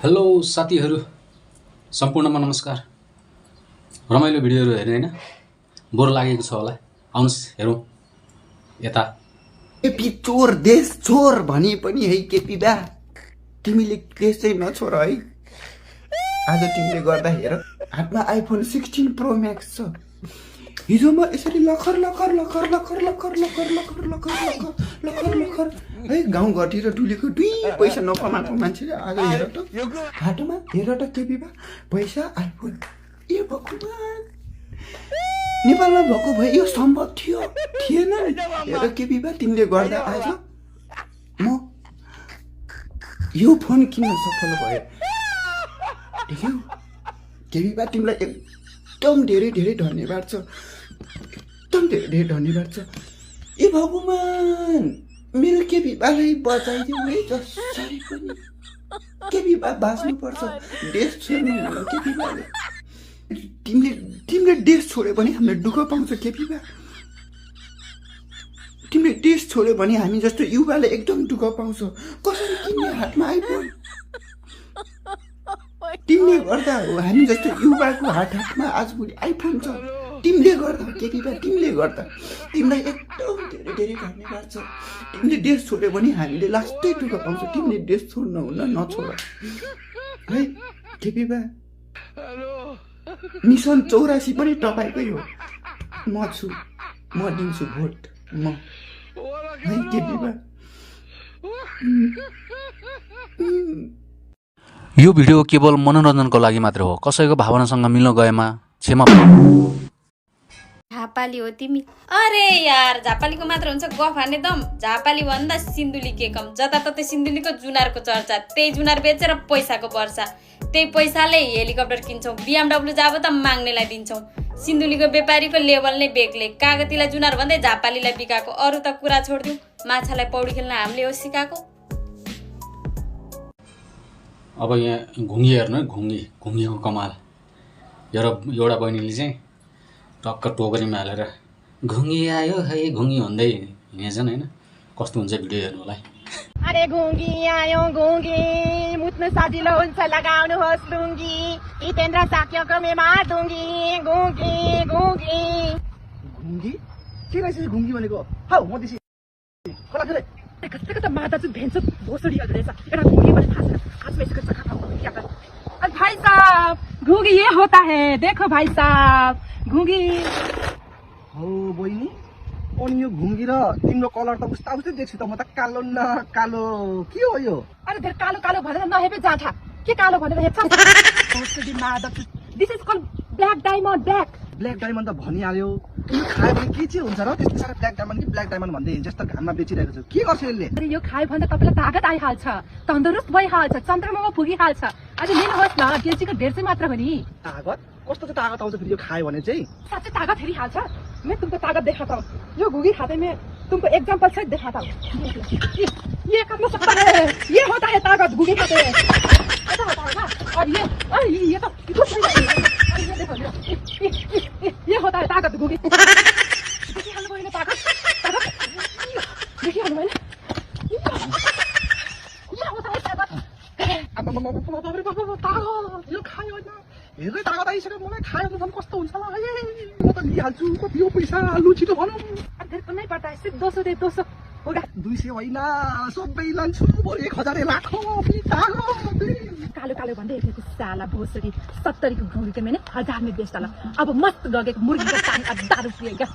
Hello साथीहरू सम्पूर्णमा नमस्कार। रमाइलो भिडियोहरू हेर्ने होइन, बोर लागेको छ होला, आउनुहोस् हेरौँ यता। केपी चोर देश चोर भनी पनि है केपी बा, तिमीले देशै नछोड है। आज तिमीले गर्दा हेर, हातमा आइफोन 16 प्रो म्याक्स छ। हिजो म यसरी लखर लखर लखर लखर लखर लखर लखर लखर लखर लखर लखर है गाउँ घरतिर डुलेको दुई पैसा नकमाएको मान्छेले आज हेर त हाटमा, हेर त केपी बा पैसा आइफोन। ए भगवान्, नेपालमा भएको भए यो सम्भव थियो थिएन। हेर केपी बा, तिमीले गर्दा आज म यो फोन किन्न सफल भयो। देख्यौ केपी बा, तिमीलाई एकदम धेरै धेरै धन्यवाद छ, एकदम धेरै धेरै धन्यवाद छ। ए भगवान्, मेरो केपी बालाई बचाइदिऊ है जसरी पनि। केपी बा बाँच्नुपर्छ, देश छोड्नु हुँदैन केपी बाले। तिमीले देश छोड्यो भने हामीले दुःख पाउँछ केपी बा। तिमीले देश छोड्यो भने हामी जस्तो युवाले एकदम दुःख पाउँछ। कसरी किन्ने हातमा आइफोन? तिमीले गर्दा हो हामी जस्तो युवाको हातमा आजभोलि आइफोन छ। तिमीले गर्दा केपी बा, तिमीले गर्दा। तिमीलाई एकदम धेरै धेरै धन्यवाद छ। तिमीले देश छोड्यो भने हामीले लास्टै दुःख पाउँछ। तिमीले देश छोड्नु हुन्न, नछोड है केपी बा। मिसन 84 पनि तपाईँकै हो। म छु, म दिन्छु भोट म है केपी बा। यो भिडियो केवल मनोरञ्जनको लागि मात्र हो, कसैको भावनासँग मिल्न गएमा क्षमा। झापाली हो तिमी? अरे यार, झापालीको मात्र हुन्छ गफ हान्ने दम। झापाली भन्दा सिन्धुली के कम। जताततै सिन्धुलीको जुनारको चर्चा, त्यही जुनार बेचेर पैसाको वर्षा। त्यही पैसाले हेलिकप्टर किन्छौँ, BMW जाब त माग्नेलाई दिन्छौँ। सिन्धुलीको व्यापारीको लेभल नै बेग्लै। कागतीलाई जुनार भन्दै झापालीलाई बिकाएको। अरू त कुरा छोडिदिउँ, माछालाई पौडी खेल्न हामीले हो सिकाएको। अब यहाँ घुङ्गी हेर्नु है, घुङ्गीको कमाल। एउटा बहिनीले चाहिँ टक्क टोकरीमा हालेर घुङ्गी आयो है घुङ्गी भन्दै हिँडेछन् होइन। कस्तो हुन्छ भिडियो हेर्नु होला है। अरे घुङ्गी आयो घुङ्गी, मुत्नु सजिलो हुन्छ लगाउनुहोस् लुङ्गी। हितेन्द्र साक्योको मेमा डुङ्गी घुङ्गी घुङ्गी घुङ्गी के रहेछ घुङ्गी भनेको? हौ म त्यसै खोला खेले कता माता चाहिँ भेन्छ भोसडी रहेछ। एउटा घुङ्गी पनि थाहा छैन, हातमा यसको चक्का क्या त। अरे भाई साहब, घुङ्गी ये होता है, देखो भाई साहब घुङ्गी। हौ बहिनी, अनि यो घुङ्गी र तिम्रो कलर त उस्ता उस्तै देख्छु त। म त कालो न कालो के हो यो? अरे धेरै कालो कालो भनेर नहेपे जाठा। के कालो भनेर हेप्छ? भोसडी मादक। This is called black diamond. Black diamond त भनिहाल्यो। यो खायो भने के चाहिँ हुन्छ र? त्यस्तो साह्रो ब्ल्याक डायमन्ड कि ब्ल्याक डायमन्ड भन्दै हिँड्छ, जस्तो घाममा बेचिरहेको छु। के गर्छ यसले? अरे यो खायो भने तपाईँलाई तागत आइहाल्छ, तन्दुरुस्त भइहाल्छ, चन्द्रमामा पुगिहाल्छ। आज लिनुहोस् न, केजीको 150 मात्र हो नि। तागत? कस्तो चाहिँ तागत आउँछ फेरि यो खायो भने चाहिँ? साँच्चै तागत हेरिहाल्छ। मैं तुमको ताकत दिखाता हूँ। यो घुगी खाते में तुमको एग्जाम्पल से दिखाता हूँ। ये करना सकता है, ये होता है ताकत घुगी खाते में। ऐसा होता है ना? और ये तो कुछ नहीं है। और ये देखो ये होता है ताकत घुगी। देखिए हाल में ताकत देखिए हाल में ये होता है ताकत। ताकत यो खायो होइन, हेर्दै तागत आइसक्यो। मलाई खायो भने झन् कस्तो हुन्छ होला है। म त लिइहाल्छु। कति हो पैसा? लु छिटो भनौँ। अरे को नहीं पड़ता है, सिर्फ 200 दे, 200 होगा। 200 होइन, सबै लान्छु। बरु 1000 लाखौँ। कालो कालो भन्दै हिँडेको साला भोसडी। 70 को घुगी के मैंने 1000 में बेच डाला। अब मस्त गगेको मुर्गी का टाइम अब दारू पिएगा।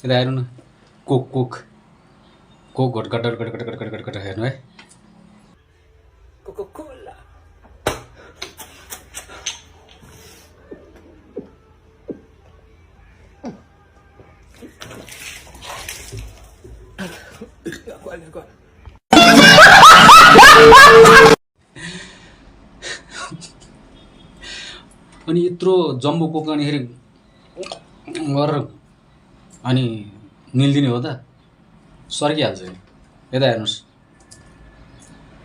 यता हेर्नु न, कोक घटघट हेर्नु है। कोका-कोला। अनि यत्रो जम्बो कोक अनिखेरि गरेर अनि निल्दिने हो त, सर्किहाल्छ। यता हेर्नुहोस्,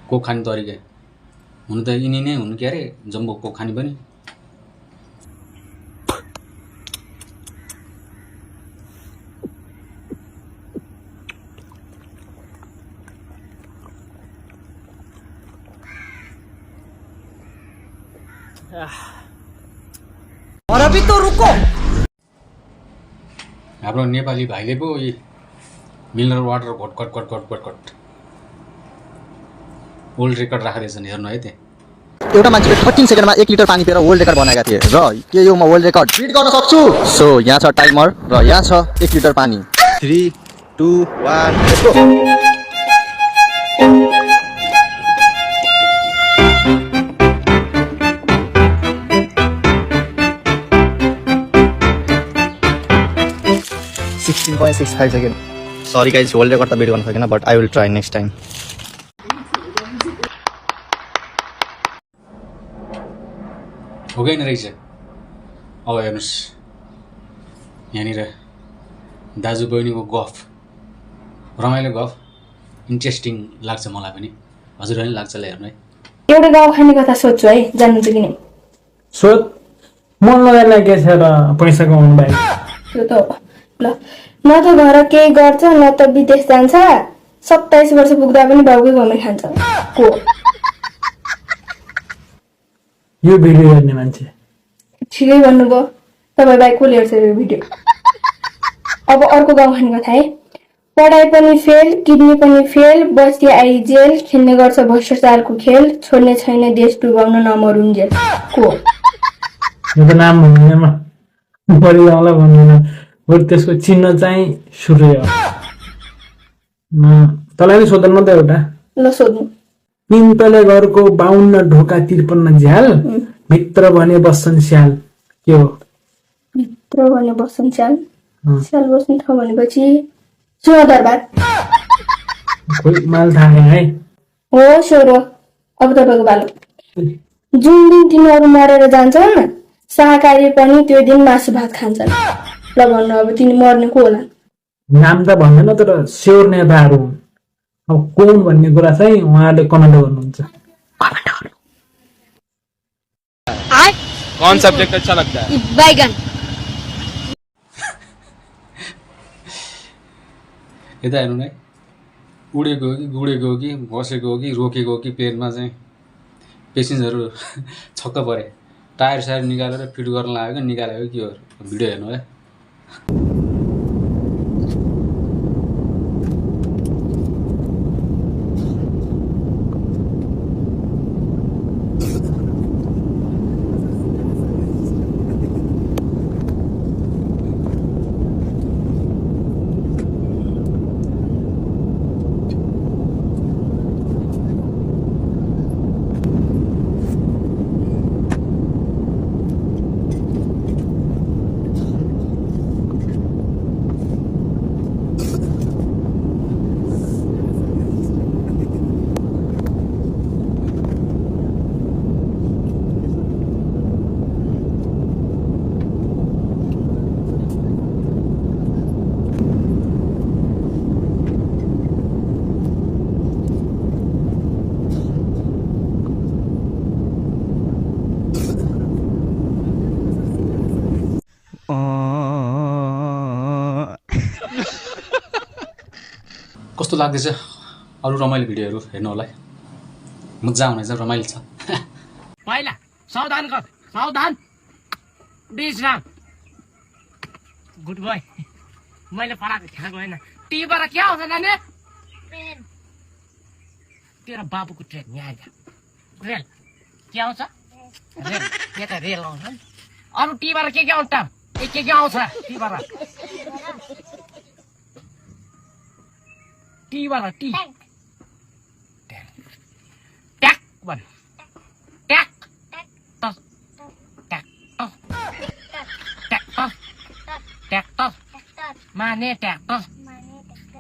कोक खाने तरिका हुनु त यिनी नै हुनु के अरे, जम्बो कोक खाने पनि। और अभी तो रुको। हाम्रो नेपाली भाइले पो यी मिनरल वाटर घट ओल्ड रेकर्ड राखिदिएछन् हेर्नु है त्यहाँ। एउटा मान्छेले 13 सेकेन्डमा 1 लिटर पानी पिएर वर्ल्ड रेकर्ड बनाएका थिए र के यो म वर्ल्ड रेकर्ड बिट गर्न सक्छु? सो यहाँ छ टाइमर र यहाँ छ 1 लिटर पानी। 3 2 1 let's go. $16.65 second. Sorry guys, world record त बिट गर्न सकेन, but I will try next time. हो गएन रहेछ। अब हेर्नुहोस् यहाँनिर दाजु बहिनीको गफ, रमाइलो गफ, इन्ट्रेस्टिङ लाग्छ मलाई पनि, हजुरलाई पनि लाग्छ। ल हेर्नु है, एउटा गाउँ खाने कथा सोध्छु है, जान्नुहुन्छ कि नै? सोध, मन लगाएर के छ र पैसा कमाउनु बाहेक? त्यो त हो। ल, न त घर केही गर्छ न त विदेश जान्छ, 27 वर्ष पुग्दा पनि बाउकै घरमै खान्छ। को यो भिडियो हेर्ने मान्छे? ठिकै भन्नुभयो, तपाईँ बाहेक कसले हेर्छ यो भिडियो? अब अर्को गाउँ खाने कथा है। पढाइ पनि फेल, किडनी पनि फेल, बस्ती आई जेल, खेल्ने गर्छ भ्रष्टाचारको खेल, छोड्ने छैन देश डुबाउन नमरुन्जेल। को यो त नाम भन्दैन, परिगाउँलाई भन्दैन, बरु त्यसको चिन्ह चाहिँ सूर्य हो। तँलाई नि सोध्नु त एउटा। ल सोध्नु। पिन्तले घरको 52 ढोका 53 झ्याल, भित्र भने बस्छन् स्याल। के हो? भित्र भने बस्छन् स्याल, स्याल बस्ने ठाउँ भनेपछि सिंहदरबार। खोइ माल थाहा है। हो स्योर हो। अब तपाईँको पालो। जुन दिन तिनीहरू मरेर जान्छन्, शाकाहारी पनि त्यो दिन मासु भात खान्छन्। ल भन्नु, अब तिनी मर्ने को होला? नाम त भन्दैन, तर स्योर नेताहरू हुन्। अब कोन भन्ने कुरा चाहिँ उहाँले कमेन्ट गर्नुहुन्छ। कौन सब्जेक्ट अच्छा लगता है? बैगन। यता हेर्नु नै, उडेको हो कि गुडेको हो कि बसेको हो कि रोकेको हो कि प्लेनमा चाहिँ पेसेन्जरहरू छक्क परे, टायर सायर निकालेर फिट गर्न लाग्यो कि निकालेको के हो? भिडियो हेर्नु है। कस्तो लाग्दैछ? अरू रमाइलो भिडियोहरू हेर्नु होला है, मजा आउनेछ, रमाइलो छ। पहिला सावधान कर, सावधान। विश्राम। Good boy. मैले पढाएको खाएको होइन। टीबाट के आउँछ नानी? ट्रेन। तेरो बाबुको ट्रेन यहाँ आइज। रेल के आउँछ? रेल। के त रेल आउँछ? अरू टीबाट के आउँछ? के आउँछ टीबाट? टीबाट टी। ट्याक भन। ट्याक। टस। ट्याक। ट्याक। ट्याक्टर। माने ट्याक्टर।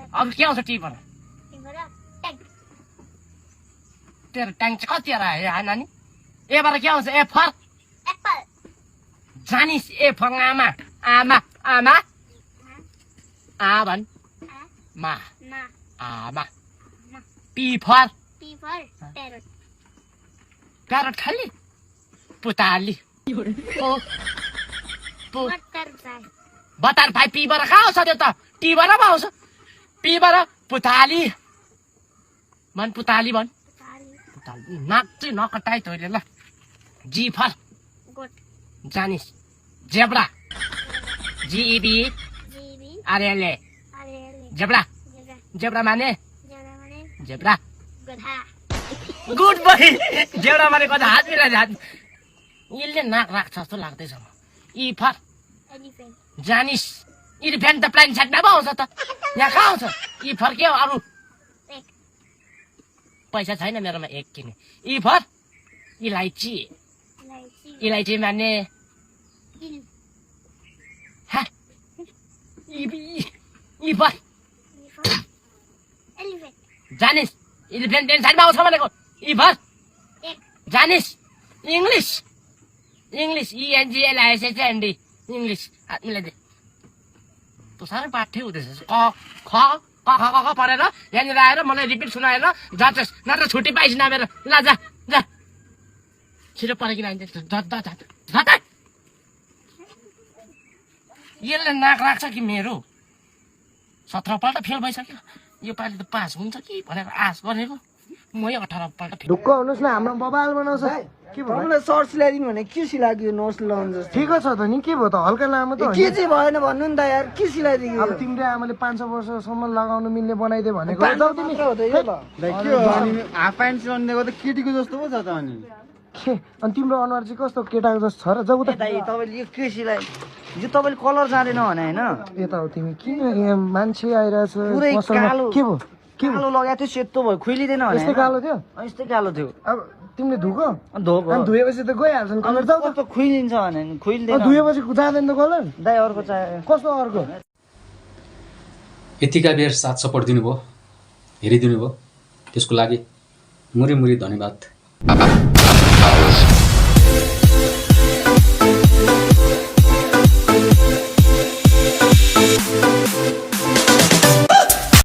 अरू के आउँछ टीबाट? तेरो ट्याङ्क चाहिँ कति आयो नानी? एबाट के आउँछ? ए फर एप्पल। जानिस ए फर आमा। आमा आमा आ भन। मा आमा। P for प्यारट। प्यारट खाली पुताली। बटरफ्लाई पीबाट कहाँ आउँछ? त्यो त टीबाट पो आउँछ। पीबाट पुताली भन। पुताली भन। नाक चाहिँ नकटाइ तैँले ल। जी फर जानिस zebra GB RLA zebra zebra माने जेब्रा गुड बोय जेब्रा माने कता हात मिला हात यसले नाक राख्छ जस्तो लाग्दैछ ई फर जानिस इलिफेन्ट त प्लान छाड्न पो आउँछ त यहाँ कहाँ आउँछ ई फर के हो अरू पैसा छैन मेरोमा एक किने ई फर इलाइची इलाइची माने ई फर जानिस इलिफेन्ट पेन साइडमा आउँछ भनेको ई फर जानिस इङ्ग्लिस इङ्ग्लिस इएनजिएलआइएसएचएनडी इङ्ग्लिस हात मिलाइदिए तँ साह्रै पाठै हुँदैछ क ख क ख क ख पढेर यहाँनिर आएर मलाई रिपिट सुनाएर जाँचस् नत्र छुट्टी पाइसिन मेरो ल जा जा छिटो पढेकिन आइन्छ यसले नाक राख्छ कि मेरो 17 पल्ट फेल भइसक्यो यो पालि त पास हुन्छ कि भनेर आश गरेको मै 18 पल्ट फेल ढुक्क हुनुहोस् न हाम्रो मोबाइल बनाउँछ के भयो मलाई सर्च ल्याइदिनु भने के सिलाइदियो नोट्स लाउनु जस्तो ठिक छ त नि के भयो त हल्का लामो त के चाहिँ भएन भन्नु नि त यार के सिलाइदियो अब तिम्रो आमाले 500 वर्षसम्म लगाउन मिल्ने बनाइदे भनेको जाऊ तिमी के हो अनि हाफ प्यान्ट सिलाउनेको त केटीको जस्तो पो छ त अनि के अनि तिम्रो अनुहार चाहिँ कस्तो केटाको जस्तो छ र जाऊ त तपाईले यो के सिलाइ यो तपाईले कलर जानेन भने हैन यता हो तिमी किन यहाँ मान्छे आइराछ के भयो कालो लगाएको थियो सेतो भयो खुइलिदैन भने यस्तो कालो थियो यस्तै कालो थियो अब तिमीले धुको धोको अनि धुएपछि त गइहाल्छ नि कलर जाऊ त खुइलिन्छ भने खुइल्दैन धुएपछि जाँदैन त कलर दाइ अर्को चाहियो कस्तो अर्को यतिका बेर साथ सपोर्ट दिनुभयो हेरिदिनु भयो त्यसको लागि मुरी मुरी धन्यवाद